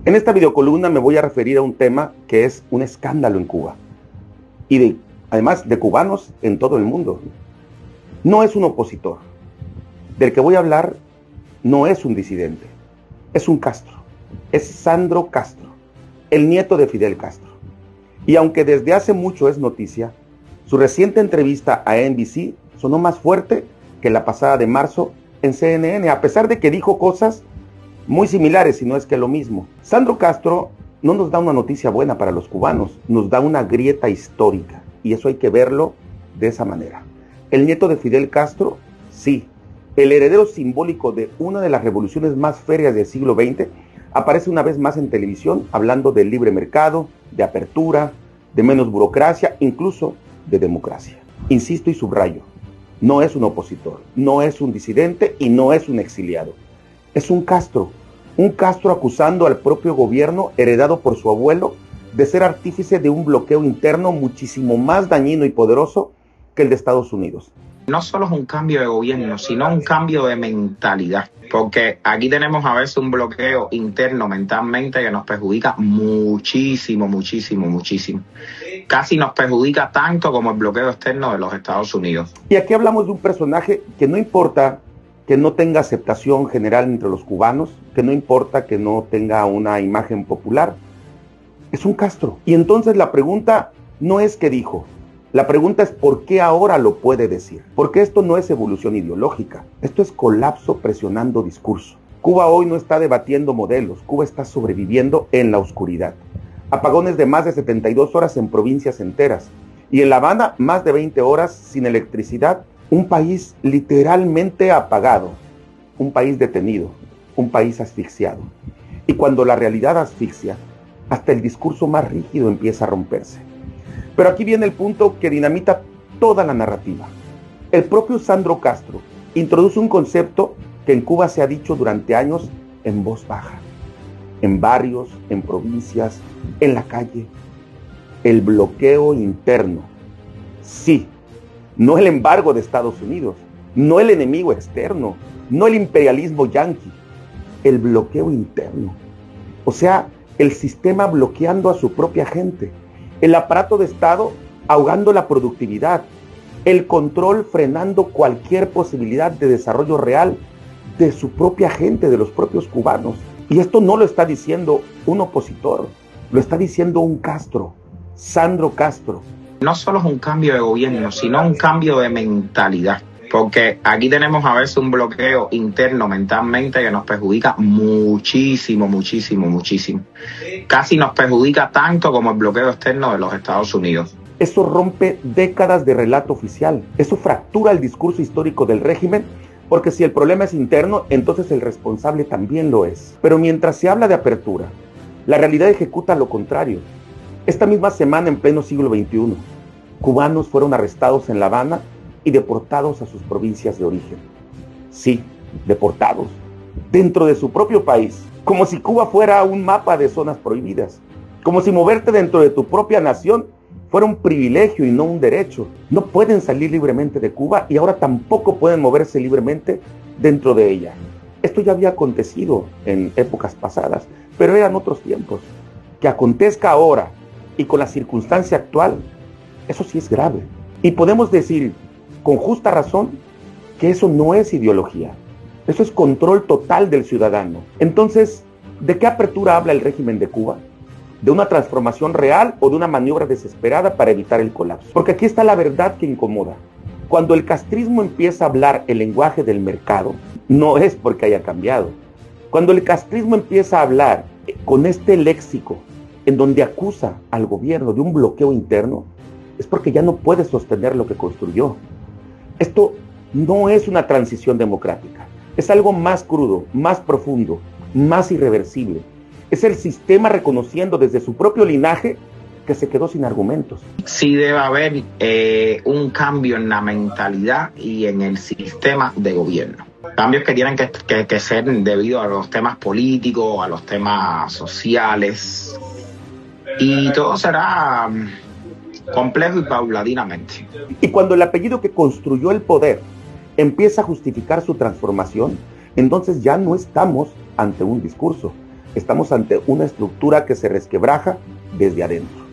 En esta videocolumna me voy a referir a un tema que es un escándalo en Cuba y además de cubanos en todo el mundo. No es un opositor. Del que voy a hablar no es un disidente, es un Castro. Es Sandro Castro, el nieto de Fidel Castro. Y aunque desde hace mucho es noticia, su reciente entrevista a NBC sonó más fuerte que la pasada de marzo en CNN, a pesar de que dijo cosas muy similares, si no es que lo mismo. Sandro Castro no nos da una noticia buena para los cubanos, nos da una grieta histórica, y eso hay que verlo de esa manera. El nieto de Fidel Castro, sí, el heredero simbólico de una de las revoluciones más férreas del siglo XX, aparece una vez más en televisión hablando del libre mercado, de apertura, de menos burocracia, incluso de democracia. Insisto y subrayo, no es un opositor, no es un disidente y no es un exiliado. Es un Castro acusando al propio gobierno heredado por su abuelo de ser artífice de un bloqueo interno muchísimo más dañino y poderoso que el de Estados Unidos. No solo es un cambio de gobierno, sino un cambio de mentalidad, porque aquí tenemos a veces un bloqueo interno mentalmente que nos perjudica muchísimo. Casi nos perjudica tanto como el bloqueo externo de los Estados Unidos. Y aquí hablamos de un personaje que no importa que no tenga aceptación general entre los cubanos, que no importa que no tenga una imagen popular, es un Castro. Y entonces la pregunta no es qué dijo, la pregunta es por qué ahora lo puede decir. Porque esto no es evolución ideológica, esto es colapso presionando discurso. Cuba hoy no está debatiendo modelos, Cuba está sobreviviendo en la oscuridad. Apagones de más de 72 horas en provincias enteras, y en La Habana más de 20 horas sin electricidad. Un país literalmente apagado, un país detenido, un país asfixiado. Y cuando la realidad asfixia, hasta el discurso más rígido empieza a romperse. Pero aquí viene el punto que dinamita toda la narrativa. El propio Sandro Castro introduce un concepto que en Cuba se ha dicho durante años en voz baja, en barrios, en provincias, en la calle: el bloqueo interno. Sí, no el embargo de Estados Unidos, no el enemigo externo, no el imperialismo yanqui, el bloqueo interno. O sea, el sistema bloqueando a su propia gente, el aparato de Estado ahogando la productividad, el control frenando cualquier posibilidad de desarrollo real de su propia gente, de los propios cubanos. Y esto no lo está diciendo un opositor, lo está diciendo un Castro, Sandro Castro. No solo es un cambio de gobierno, sino un cambio de mentalidad, porque aquí tenemos a veces un bloqueo interno mentalmente que nos perjudica muchísimo. Casi nos perjudica tanto como el bloqueo externo de los Estados Unidos. Eso rompe décadas de relato oficial, eso fractura el discurso histórico del régimen, porque si el problema es interno, entonces el responsable también lo es. Pero mientras se habla de apertura, la realidad ejecuta lo contrario. Esta misma semana, en pleno siglo XXI, cubanos fueron arrestados en La Habana y deportados a sus provincias de origen. Sí, deportados, dentro de su propio país, como si Cuba fuera un mapa de zonas prohibidas, como si moverte dentro de tu propia nación fuera un privilegio y no un derecho. No pueden salir libremente de Cuba y ahora tampoco pueden moverse libremente dentro de ella. Esto ya había acontecido en épocas pasadas, pero eran otros tiempos. Que acontezca ahora y con la circunstancia actual, eso sí es grave. Y podemos decir con justa razón que eso no es ideología, eso es control total del ciudadano. Entonces, ¿de qué apertura habla el régimen de Cuba? ¿De una transformación real o de una maniobra desesperada para evitar el colapso? Porque aquí está la verdad que incomoda. Cuando el castrismo empieza a hablar el lenguaje del mercado, no es porque haya cambiado. Cuando el castrismo empieza a hablar con este léxico en donde acusa al gobierno de un bloqueo interno, es porque ya no puede sostener lo que construyó. Esto no es una transición democrática, es algo más crudo, más profundo, más irreversible. Es el sistema reconociendo desde su propio linaje que se quedó sin argumentos. Sí debe haber un cambio en la mentalidad y en el sistema de gobierno. Cambios que tienen que ser debido a los temas políticos, a los temas sociales, y todo será complejo y paulatinamente. Y cuando el apellido que construyó el poder empieza a justificar su transformación, entonces ya no estamos ante un discurso, Estamos ante una estructura que se resquebraja desde adentro.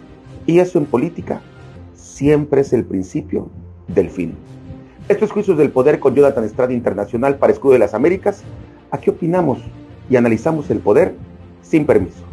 Y eso en política siempre es el principio del fin. Esto es Juicios del Poder con Jonathan Estrada Internacional para Escudo de las Américas. Aquí opinamos y analizamos el poder sin permiso.